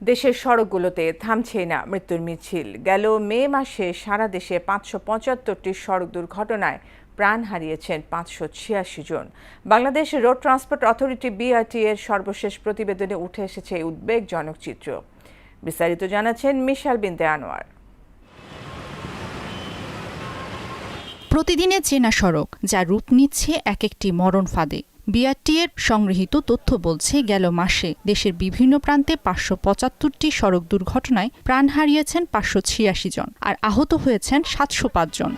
দেশের সড়কগুলোতে থামছেই না মৃত্যুর মিছিল। গেল মে মাসে সারা দেশে ৫৭৫টি সড়ক দুর্ঘটনায় প্রাণ হারিয়েছেন ৫৮৬ জন। Bangladesh road transport authority BRT এর সর্বশেষ প্রতিবেদনে উঠে এসেছে এই উদ্বেগজনক চিত্র। বিস্তারিত জানাচ্ছেন মিশাল বিনতে আনোয়ার। প্রতিদিনের চেনা সড়ক, যা রূপ নিচ্ছে এক একটি মরণ ফাঁদে। BRT এর সংগৃহীত তথ্য বলছে, গেল মাসে দেশের বিভিন্ন প্রান্তে ৫৭৫টি সড়ক দুর্ঘটনায় প্রাণ হারিয়েছেন ৫৮৬ জন, আর আহত হয়েছেন ৭০৫ জন।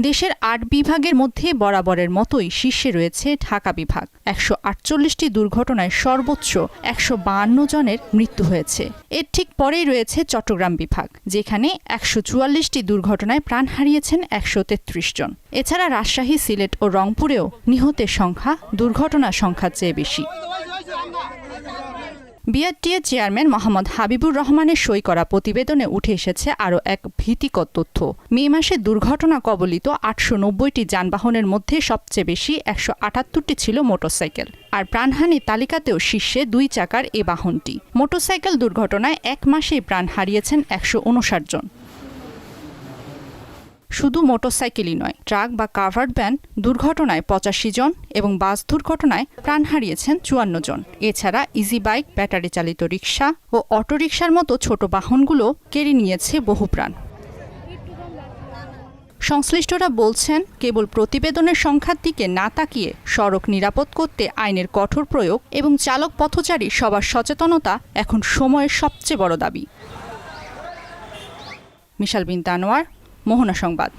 দেশের ৮ বিভাগের মধ্যে বরাবরের মতোই শীর্ষে রয়েছে ঢাকা বিভাগ। ১৪৮টি দুর্ঘটনায় সর্বোচ্চ ১৫২ জনের মৃত্যু হয়েছে। এর ঠিক পরেই রয়েছে চট্টগ্রাম বিভাগ, যেখানে ১৪৪টি দুর্ঘটনায় প্রাণ হারিয়েছেন ১৩৩ জন। এছাড়া রাজশাহী, সিলেট ও রংপুরেও নিহতের সংখ্যা দুর্ঘটনার সংখ্যার চেয়ে বেশি। BRT এর চেয়ারম্যান মোহাম্মদ হাবিবুর রহমানের সই করা প্রতিবেদনে উঠে এসেছে আরও এক ভীতিকর তথ্য। মে মাসে দুর্ঘটনা কবলিত ৮৯০টি যানবাহনের মধ্যে সবচেয়ে বেশি ১৭৮টি ছিল মোটরসাইকেল, আর প্রাণহানির তালিকাতেও শীর্ষে ২ চাকার এ বাহনটি। মোটরসাইকেল দুর্ঘটনায় এক মাসেই প্রাণ হারিয়েছেন ১৫৯ জন। শুধু মোটরসাইকেলই নয়, ট্রাক বা কাভার্ড ভ্যান দুর্ঘটনায় ৮৫ জন এবং বাস দুর্ঘটনায় প্রাণ হারিয়েছেন ৫৪ জন। এছাড়া ইজি বাইক, ব্যাটারি চালিত রিকশা ও অটোরিকশার মতো ছোট বাহনগুলো কেড়ে নিয়েছে বহু প্রাণ। সংশ্লিষ্টরা বলছেন, কেবল প্রতিবেদনের সংখ্যার দিকে না তাকিয়ে সড়ক নিরাপদ করতে আইনের কঠোর প্রয়োগ এবং চালক পথচারী সবার সচেতনতা এখন সময়ের সবচেয়ে বড় দাবি। মিশাল বিনতে আনোয়ার, মোহনা সংবাদ।